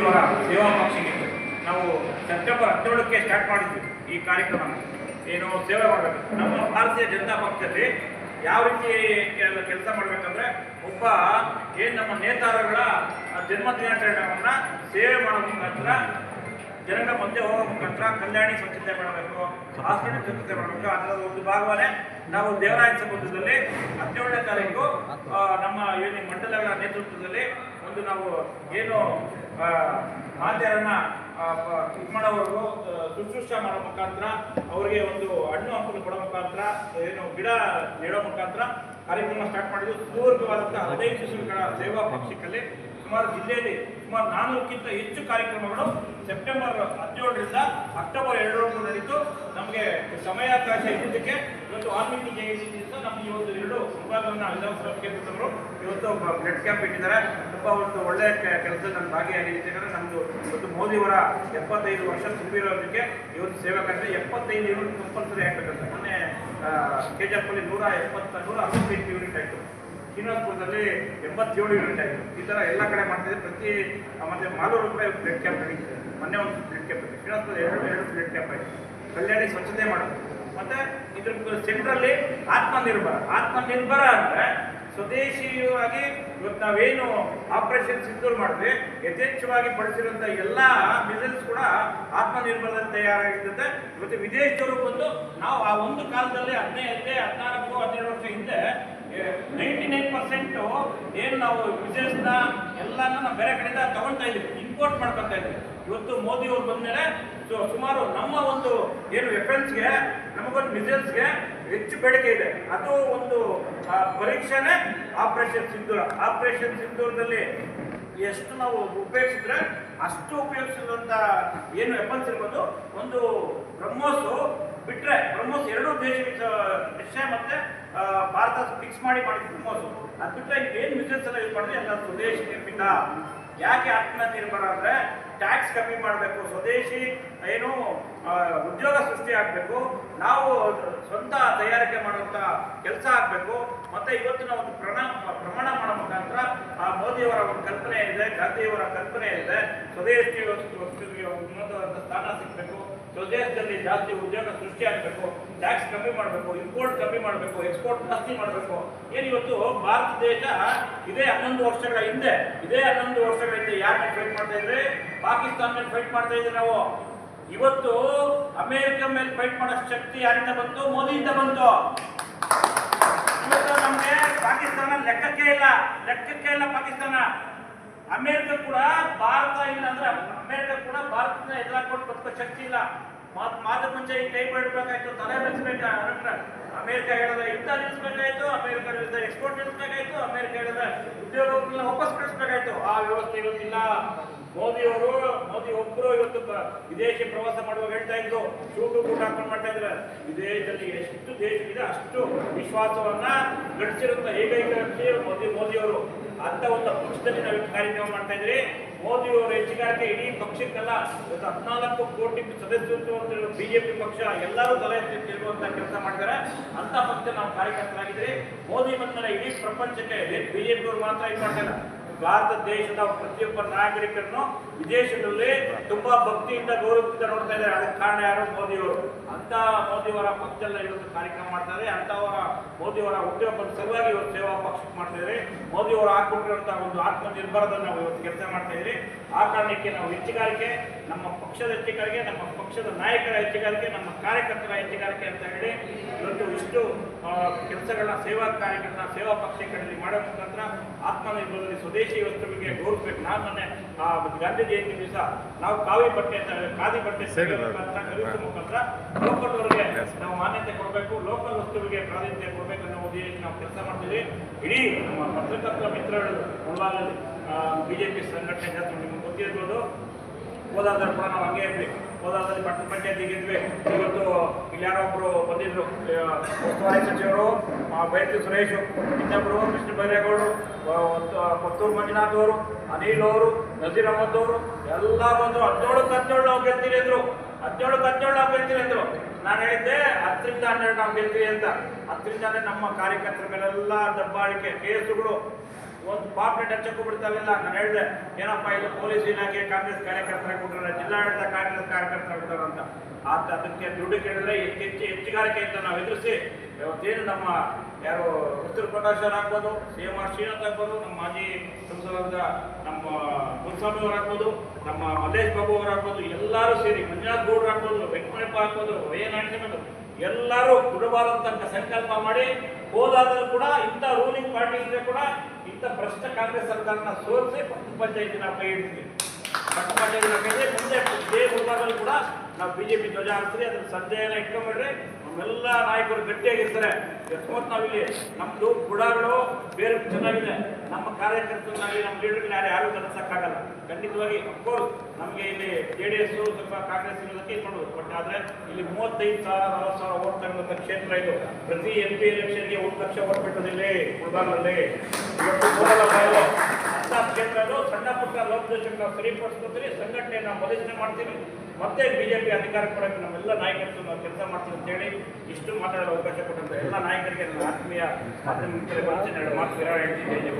ಇವರ ಸೇವಾ ಪಕ್ಷಿಗೆ ನಾವು ಸೆಪ್ಟೆಂಬರ್ 17ಕ್ಕೆ ಸ್ಟಾರ್ಟ್ ಮಾಡಿದ್ವಿ ಈ ಕಾರ್ಯಕ್ರಮ. ಏನು ಸೇವೆ ಮಾಡಬೇಕು, ನಮ್ಮ ಭಾರತೀಯ ಜನತಾ ಪಕ್ಷದಲ್ಲಿ ಯಾವ ರೀತಿ ಕೆಲಸ ಮಾಡಬೇಕಂದ್ರೆ, ಒಬ್ಬ ಏನು ನಮ್ಮ ನೇತಾರಗಳ ಜನ್ಮದಿನಾಚರಣೆಯನ್ನು ಸೇವೆ ಮಾಡೋ ಮುಖಾಂತರ, ಜನಗಳ ಮಧ್ಯೆ ಹೋಗೋ ಮುಖಾಂತರ ಕಲ್ಯಾಣಿ ಸ್ವಚ್ಛತೆ ಮಾಡಬೇಕು, ಹಾಸ್ಪಿಟಲ್ ಸ್ವಚ್ಛತೆ ಮಾಡಬೇಕು. ಅದರ ಒಂದು ಭಾಗವೇ ನಾವು ದೇವರಾಯ ಸಂಬಂಧದಲ್ಲಿ 17ನೇ ತಾರೀಕು ನಮ್ಮ ಏನು ಮಂಡಲಗಳ ನೇತೃತ್ವದಲ್ಲಿ ಒಂದು ನಾವು ಏನು ಮಾತೆಯರನ್ನ ಇದು ಮಾಡೋವರೆಗೂ ಶುಶ್ರೂಷೆ ಮಾಡೋ ಮುಖಾಂತರ, ಅವರಿಗೆ ಒಂದು ಹಣ್ಣು ಹಂಪಲು ಕೊಡೋ ಮುಖಾಂತರ, ಏನು ಗಿಡ ನೆಡೋ ಮುಖಾಂತರ ಕಾರ್ಯಕ್ರಮ ಸ್ಟಾರ್ಟ್ ಮಾಡಿದ್ದು. ಸುದೀರ್ಘವಾದಂತಹ 15 ಶಿಶುಗಳ ಸೇವಾ ಪಕ್ಷಿಕಲ್ಲಿ ಸುಮಾರು ಜಿಲ್ಲೆಯಲ್ಲಿ ಸುಮಾರು 400ಕ್ಕಿಂತ ಹೆಚ್ಚು ಕಾರ್ಯಕ್ರಮಗಳು ಸೆಪ್ಟೆಂಬರ್ 17ರಿಂದ ಅಕ್ಟೋಬರ್ 2 ನಡೀತು. ನಮಗೆ ಸಮಯಾವಕಾಶ ಇದ್ದಿದ್ದಕ್ಕೆ ಇವತ್ತು ವಾಲ್ಮೀಕಿ ಜಯಂತಿ ದಿವಸ ನಮಗೆ ಇವತ್ತು 2 ವಿಭಾಗವನ್ನು ವಿಧಾನಸಭಾ ಕ್ಷೇತ್ರದವರು ಇವತ್ತು ಬ್ಲಡ್ ಕ್ಯಾಂಪ್ ಇಟ್ಟಿದ್ದಾರೆ. ತುಂಬ ಒಂದು ಒಳ್ಳೆಯ ಕೆಲಸ ನಾನು ಭಾಗಿಯಾಗಿದ್ದೇನೆ. ನಮ್ಮದು ಇವತ್ತು ಮೋದಿಯವರ 75 ವರ್ಷ ತುಂಬಿರೋದಕ್ಕೆ ಇವತ್ತು ಸೇವಾ ಕಾರ್ಯ 75 ಯೂನಿಟ್ ಕಂಪಲ್ಸರಿ ಆಗಬೇಕಂತ ಮೊನ್ನೆ ಕೆಜೆಪಲ್ಲಿ 168 ಯೂನಿಟ್ ಆಯಿತು, ಶ್ರೀನಿವಾಸಪುರದಲ್ಲಿ 87 ಯೂನಿಟ್ ಆಯಿತು. ಈ ಥರ ಎಲ್ಲ ಕಡೆ ಮಾಡ್ತಿದ್ದೆ. ಪ್ರತಿ ಮತ್ತು ಮಾಲೂರು ಕೂಡ ಬ್ಲಡ್ ಕ್ಯಾಂಪ್ ನಡೀತಿದೆ. ಮೊನ್ನೆ ಒಂದು ಬ್ಲಡ್ ಕ್ಯಾಂಪ್ ಆಯಿತು, ಶ್ರೀನಿವಾಸಪುರ 2 ಬ್ಲಡ್ ಕ್ಯಾಂಪ್ ಆಯಿತು. ಕಲ್ಯಾಣಿ ಸ್ವಚ್ಛತೆ ಮಾಡೋದು ಮತ್ತು ಇದ್ರ ಸೆಂಟ್ರಲ್ಲಿ ಆತ್ಮನಿರ್ಭರ ಅಂದರೆ ಸ್ವದೇಶಿಯಾಗಿ ಇವತ್ತು ನಾವೇನು ಆಪರೇಷನ್ ಸಿಂಧೂರ್ ಮಾಡಿದ್ವಿ, ಯಥೇಚ್ಛವಾಗಿ ಬಳಸಿರುವಂಥ ಎಲ್ಲ ಬಿಸಿನೆಸ್ ಕೂಡ ಆತ್ಮನಿರ್ಭರದಲ್ಲಿ ತಯಾರಾಗಿರ್ತದೆ. ಇವತ್ತು ವಿದೇಶದವರು ಬಂದು ನಾವು ಆ ಒಂದು ಕಾಲದಲ್ಲಿ 14 ವರ್ಷ ಹಿಂದೆ 99% ಏನು ನಾವು ಬಿಸಿನೆಸ್ನ ಎಲ್ಲಾನು ನಾವು ಬೇರೆ ಕಡೆಯಿಂದ ತಗೊಳ್ತಾ ಇದ್ವಿ, ಇಂಪೋರ್ಟ್ ಮಾಡ್ಕೊತಾ ಇದ್ವಿ. ಇವತ್ತು ಮೋದಿ ಅವರು ಬಂದಮೇಲೆ ಸುಮಾರು ನಮ್ಮ ಒಂದು ಏನು ವೆಪನ್ಸ್ಗೆ, ನಮಗೊಂದು ಮಿಸೈಲ್ಸ್ಗೆ ಹೆಚ್ಚು ಬೇಡಿಕೆ ಇದೆ. ಅದು ಒಂದು ಪರೀಕ್ಷೆನೇ ಆಪರೇಷನ್ ಸಿಂಧೂರದಲ್ಲಿ ಎಷ್ಟು ನಾವು ಉಪಯೋಗಿಸಿದ್ರೆ ಅಷ್ಟು ಉಪಯೋಗಿಸಿದಂಥ ಏನು ವೆಪನ್ಸ್ ಇರ್ಬೋದು. ಒಂದು ಬ್ರಹ್ಮೋಸು ಬಿಟ್ಟರೆ, ಬ್ರಹ್ಮೋಸ್ 2 ರಷ್ಯಾ ಮತ್ತು ಭಾರತ ಫಿಕ್ಸ್ ಮಾಡಿದ್ದು ಬ್ರಹ್ಮೋಸು. ಅದು ಬಿಟ್ಟರೆ ಏನು ಮಿಸೈಲ್ಸ್ ಎಲ್ಲ ಯೂಸ್ ಮಾಡಿದ್ರೆ ಎಲ್ಲ ಸ್ವದೇಶಿ ನಿರ್ಮಿತ. ಯಾಕೆ ಆತ್ಮನಿರ್ಭರ ಅಂದರೆ ಟ್ಯಾಕ್ಸ್ ಕಮ್ಮಿ ಮಾಡಬೇಕು, ಸ್ವದೇಶಿ ಏನು ಉದ್ಯೋಗ ಸೃಷ್ಟಿ ಆಗಬೇಕು, ನಾವು ಸ್ವಂತ ತಯಾರಿಕೆ ಮಾಡುವಂಥ ಕೆಲಸ ಆಗಬೇಕು. ಮತ್ತು ಇವತ್ತಿನ ಒಂದು ಪ್ರಮಾಣ ಮಾಡೋ ಮುಖಾಂತರ ಮೋದಿಯವರ ಒಂದು ಕಲ್ಪನೆ ಇದೆ, ಗಾಂಧಿಯವರ ಕಲ್ಪನೆ ಇದೆ. ಸ್ವದೇಶಿ ವಸ್ತುವಿಗೆ ಉನ್ನತವಾದ ಸ್ಥಾನ ಸಿಗಬೇಕು, ಸ್ವದೇಶದಲ್ಲಿ ಜಾಸ್ತಿ ಉದ್ಯೋಗ ಸೃಷ್ಟಿ ಆಗಬೇಕು, ಟ್ಯಾಕ್ಸ್ ಕಮ್ಮಿ ಮಾಡಬೇಕು, ಇಂಪೋರ್ಟ್ ಕಮ್ಮಿ ಮಾಡಬೇಕು, ಎಕ್ಸ್ಪೋರ್ಟ್ ಜಾಸ್ತಿ ಮಾಡಬೇಕು. ಏನಿವತ್ತು ಭಾರತ ದೇಶ ಇದೇ 11 ವರ್ಷಗಳ ಹಿಂದೆ ಯಾರ ಮೇಲೆ ಫೈಟ್ ಮಾಡ್ತಾ ಇದ್ರಿ? ಪಾಕಿಸ್ತಾನ ಮೇಲೆ ಫೈಟ್ ಮಾಡ್ತಾ ಇದ್ರಿ ನಾವು. ಇವತ್ತು ಅಮೆರಿಕ ಮೇಲೆ ಫೈಟ್ ಮಾಡೋ ಶಕ್ತಿ ಯಾರಿಂದ ಬಂತು? ಮೋದಿಯಿಂದ ಬಂತು. ಇವತ್ತು ನಮಗೆ ಪಾಕಿಸ್ತಾನ ಲೆಕ್ಕಕ್ಕೆ ಇಲ್ಲ ಪಾಕಿಸ್ತಾನ. ಅಮೆರಿಕ ಕೂಡ ಭಾರತ ಇಲ್ಲ ಅಂದ್ರೆ ಅಮೆರಿಕ ಕೂಡ ಭಾರತನ ಎದುರಾಕೊಂಡು ಬದುಕೋ ಶಕ್ತಿ ಇಲ್ಲ. ಮಾತು ಮುಂಚೆ ಈ ಕೈ ಬಿಡಬೇಕಾಯ್ತು, ತಲೆ ಬೆಳೆಸಬೇಕು. ಅಮೆರಿಕ ಹೇಳಿದ್ರೆ ಯುದ್ಧ ನಿಲ್ಲಿಸಬೇಕಾಯ್ತು, ಅಮೆರಿಕ ಹೇಳಿದ್ರೆ ಎಕ್ಸ್ಪೋರ್ಟ್ ನಿಲ್ಲಿಸಬೇಕಾಯ್ತು, ಅಮೆರಿಕ ಹೇಳಿದ್ರೆ ಉದ್ಯೋಗಗಳನ್ನ ವಾಪಸ್ ಕಳಿಸಬೇಕಾಯ್ತು. ಆ ವ್ಯವಸ್ಥೆ ಇವತ್ತಿಲ್ಲ. ಮೋದಿ ಒಬ್ಬರು ಇವತ್ತು ವಿದೇಶಿ ಪ್ರವಾಸ ಮಾಡುವಾಗ ಹೇಳ್ತಾ ಇದ್ರು, ಶೂಟು ಬೂಟ್ ಹಾಕೊಂಡು ಮಾಡ್ತಾ ಇದ್ರೆ. ವಿದೇಶದಲ್ಲಿ ಎಷ್ಟು ದೇಶವಿದೆ ಅಷ್ಟು ವಿಶ್ವಾಸವನ್ನ ಗಳಿಸಿರುವಂತ ಏಕೈಕ ವ್ಯಕ್ತಿ ಮೋದಿಯವರು. ಅಂತ ಒಂದು ಪಕ್ಷದಲ್ಲಿ ನಾವು ಕಾರ್ಯಕ್ರಮ ಮಾಡ್ತಾ ಇದ್ರಿ. ಮೋದಿಯವರು ಹೆಚ್ಚಿಗಾರಿಕೆ ಇಡೀ ಪಕ್ಷಕ್ಕೆಲ್ಲ 14 ಕೋಟಿ ಸದಸ್ಯತ್ವ ಬಿಜೆಪಿ ಪಕ್ಷ ಎಲ್ಲರೂ ತಲೆ ಎತ್ತಿರುವಂತಹ ಕೆಲಸ ಮಾಡ್ತಾರೆ. ಅಂತ ಪಕ್ಷ ನಾವು ಕಾರ್ಯಕರ್ತರಾಗಿದ್ರಿ. ಮೋದಿ ಬಂದ ಇಡೀ ಪ್ರಪಂಚಕ್ಕೆ ಬಿಜೆಪಿ ಅವರು ಮಾತ್ರ ಇದು ಮಾಡ್ತಾರೆ. ಭಾರತ ದೇಶದ ಪ್ರತಿಯೊಬ್ಬ ನಾಗರಿಕರನ್ನು ವಿದೇಶದಲ್ಲಿ ತುಂಬಾ ಭಕ್ತಿಯಿಂದ ಗೌರವದಿಂದ ನೋಡ್ತಾ ಇದ್ದಾರೆ. ಅದಕ್ಕೆ ಕಾರಣ ಯಾರು? ಮೋದಿಯವರು. ಅಂತ ಮೋದಿಯವರ ಪಕ್ಷದಲ್ಲಿ ಇವತ್ತು ಕಾರ್ಯಕ್ರಮ ಮಾಡ್ತಾರೆ. ಅಂತವರ ಮೋದಿಯವರ ಹುಟ್ಟುಹಬ್ಬದ ಸಲುವಾಗಿ ಇವತ್ತು ಸೇವಾ ಪಕ್ಷಕ್ಕೆ ಮಾಡ್ತಾ ಇದ್ರಿ. ಮೋದಿಯವರು ಹಾಕೊಂಡಿರುವಂತಹ ಒಂದು ಆತ್ಮನಿರ್ಭರದಲ್ಲಿ ನಾವು ಇವತ್ತು ಕೆಲಸ ಮಾಡ್ತಾ ಇದ್ರಿ. ಆ ಕಾರಣಕ್ಕೆ ನಾವು ಹೆಚ್ಚಿಗಾರಿಕೆ, ನಮ್ಮ ಪಕ್ಷದ ಹೆಚ್ಚಿಗಾರಿಕೆ, ನಮ್ಮ ಪಕ್ಷದ ನಾಯಕರ ಹೆಚ್ಚಿಗಾರಿಕೆ, ನಮ್ಮ ಕಾರ್ಯಕರ್ತರ ಹೆಚ್ಚಿಗಾರಿಕೆ ಅಂತ ಹೇಳಿ ಇವತ್ತು ಇಷ್ಟು ಕೆಲಸಗಳನ್ನ ಸೇವಾ ಪಕ್ಷಗಳಲ್ಲಿ ಮಾಡೋ ಮುಖಾಂತರ ಆತ್ಮನಿರ್ಭರದಲ್ಲಿ ಸ್ವದೇಶಿ ವಸ್ತುವಿಗೆ ಗೌರವಿಸಬೇಕು. ನಾನು ಮೊನ್ನೆ ಗಾಂಧಿ ಜಯಂತಿ ದಿವಸ ನಾವು ಖಾದಿ ಬಟ್ಟೆ ಖರೀದಿಸುವ ಮುಖಾಂತರ ಲೋಕಲ್ವರೆಗೆ ನಾವು ಮಾನ್ಯತೆ ಕೊಡಬೇಕು, ಲೋಕಲ್ ವಸ್ತುವಿಗೆ ಪ್ರಾಧಾನ್ಯತೆ ಕೊಡಬೇಕು ಅನ್ನೋ ಉದ್ದೇಶ ನಾವು ಕೆಲಸ ಮಾಡ್ತೀವಿ. ಇಡೀ ನಮ್ಮ ಪತ್ರಕರ್ತರ ಮಿತ್ರಗಳು ಮುಳಬಾಗಿಲಲ್ಲಿ ಬಿಜೆಪಿ ಸಂಘಟನೆ ಜಾಸ್ತಿ ನಿಮ್ಗೆ ಗೊತ್ತಿರ್ಬೋದು. ಹೋದಾದ್ರೆ ಕೂಡ ನಾವು ಹಂಗೆ ಇದ್ವಿ. ಹೋದಾದಲ್ಲಿ ಪಟ್ಟಣ ಪಂಚಾಯತಿಗೆ ಇದ್ವಿ. ಇವತ್ತು ಇಲ್ಲಿ ಯಾರೊಬ್ಬರು ಬಂದಿದ್ರು, ಉಸ್ತುವಾರಿ ಸಚಿವರು ಬೈತಿ ಸುರೇಶ್, ಇನ್ನೊಬ್ಬರು ಕೃಷ್ಣ ಬೈರೇಗೌಡರು, ಪತ್ತೂರು ಮಂಜುನಾಥ್ ಅವರು, ಅನಿಲ್ ಅವರು, ನಜೀರ್ ಅಹಮದ್ ಅವರು ಎಲ್ಲ ಬಂದು 17 ನಾವು ಗೆಲ್ತೀರಿ ಅಂದ್ರು. 17 ನಾವು ಗೆಲ್ತೀರಿ ಅಂದ್ರು. ನಾನು ಹೇಳಿದ್ದೆ 10ರಿಂದ 12 ನಾವು ಗೆಲ್ತೀವಿ ಅಂತ. 10ರಿಂದ ನಮ್ಮ ಕಾರ್ಯಕರ್ತರ ಮೇಲೆಲ್ಲ ದಬ್ಬಾಳಿಕೆ ಕೇಸುಗಳು ಒಂದು ಪಾಪ್ಲೆಟ್ ಹಚ್ಚಕ್ಕೂ ಬಿಡ್ತಾವಿಲ್ಲ. ನಾನು ಹೇಳಿದೆ ಏನಪ್ಪ ಇದು ಪೊಲೀಸ್ ಇಲಾಖೆ ಕಾಂಗ್ರೆಸ್ ಕಾರ್ಯಕರ್ತರ ಕೊಟ್ಟರೆ ಜಿಲ್ಲಾಡಳಿತ ಕಾಂಗ್ರೆಸ್ ಕಾರ್ಯಕರ್ತರ ಕೊಟ್ಟರು ಅಂತ. ಅದಕ್ಕೆ ದುಡ್ಡು ಕೇಳಿದ್ರೆ ಹೆಚ್ಚುಗಾರಿಕೆಯಿಂದ ನಾವು ಎದುರಿಸಿ ಇವತ್ತೇನು ನಮ್ಮ ಯಾರು ಉತ್ತರ ಪ್ರಕಾಶ್ ಆಗ್ಬೋದು, CM ಶ್ರೀನಾಥ್ ಆಗ್ಬೋದು, ನಮ್ಮ ಮಾಜಿ ಸಂಸದರಾದ ನಮ್ಮ ಮುನ್ಸ್ವಾಮಿ ಅವರು ಆಗ್ಬೋದು, ನಮ್ಮ ಮಲ್ಲೇಶ್ ಬಾಬು ಅವರು ಆಗ್ಬೋದು, ಎಲ್ಲರೂ ಸೇರಿ ಮಂಜುನಾಥ್ ಗೌಡ್ರು ಆಗ್ಬೋದು, ವೆಂಕಟಪ್ಪ ಆಗ್ಬೋದು, ವೈಎನ್ ಎಲ್ಲರೂ ಕೊಡಬಾರದಂತ ಸಂಕಲ್ಪ ಮಾಡಿ ಹೋದಾದರೂ ಕೂಡ ಇಂಥ ರೂಲಿಂಗ್ ಪಾರ್ಟಿ ಇದ್ರೆ ಕೂಡ ಇಂಥ ಭ್ರಷ್ಟ ಕಾಂಗ್ರೆಸ್ ಸರ್ಕಾರನ ಸೋಲಿಸಿ ಪಟ್ಟಣ ಪಂಚಾಯತಿನ ಕೈ ಹಿಡಿದ್ವಿ. ಪಟ್ಟಣ ಪಂಚಾಯತಿನ ಕೈ ಮುಂದೆ ಇದೇ ಗುಲ್ಬರ್ಗಲ್ಲಿ ಕೂಡ ನಾವು BJP ಧ್ವಜ ಹಾಕ್ತೀವಿ. ಅದ್ರ ಸಂದೇಹನ ಇಟ್ಕೊಂಡ್ಬಿಡ್ರಿ. ನಮ್ಮೆಲ್ಲ ನಾಯಕರು ಗಟ್ಟಿಯಾಗಿರ್ತಾರೆ. ಅಕಸ್ಮಾತ್ ನಾವಿಲ್ಲಿ ನಮ್ಮದು ಗುಡಗಳು ಬೇರೆ ಚೆನ್ನಾಗಿದೆ, ನಮ್ಮ ಕಾರ್ಯಕರ್ತರಾಗಲಿ ನಮ್ಮ ಲೀಡರ್ಗಳು ಯಾರು ತಲುಪಿಸೋಕ್ಕಾಗಲ್ಲ. ಖಂಡಿತವಾಗಿ ಅಫ್ಕೋರ್ಸ್ ನಮಗೆ ಇಲ್ಲಿ JDS ಸ್ವಲ್ಪ ಕಾಂಗ್ರೆಸ್ ಇರೋದಕ್ಕೆ ಇದು ಮಾಡ್ಬೋದು. ಬಟ್ ಆದರೆ ಇಲ್ಲಿ 35,000 40,000 ಓಟ್ ತಗೊಂಡಂಥ ಕ್ಷೇತ್ರ ಇದು. ಪ್ರತಿ MP ಎಲೆಕ್ಷನ್ಗೆ 1 ಲಕ್ಷ ಓಟ್ ಬಿಟ್ಟದಿಲ್ಲಿ ಗುಲ್ಬರ್ಗಲ್ಲಿ. ಅಂತ ಕ್ಷೇತ್ರಗಳು ಸಣ್ಣ ಪುಟ್ಟ ಲೋಕದರ್ಶಕ ನಾವು ಸರಿಪಡಿಸ್ಕೊತೀವಿ, ಸಂಘಟನೆ ನಾವು ಬಲಿಷ್ಠ ಮಾಡ್ತೀವಿ, ಮತ್ತೆ BJP ಅಧಿಕಾರ ಕೊಡೋಕ್ಕೆ ನಮ್ಮೆಲ್ಲ ನಾಯಕರು ನಾವು ಕೆಲಸ ಮಾಡ್ತೀವಿ ಅಂತೇಳಿ ಇಷ್ಟು ಮಾತಾಡಲು ಅವಕಾಶ ಕೊಟ್ಟಂತ ಎಲ್ಲ ನಾಯಕರಿಗೆ ನನ್ನ ಆತ್ಮೀಯ ಮಾಧ್ಯಮ ಮಿತ್ರರಿಗೆ 2 ಮಾತು ವಿರಾಮ ಹೇಳ್ತೀನಿ.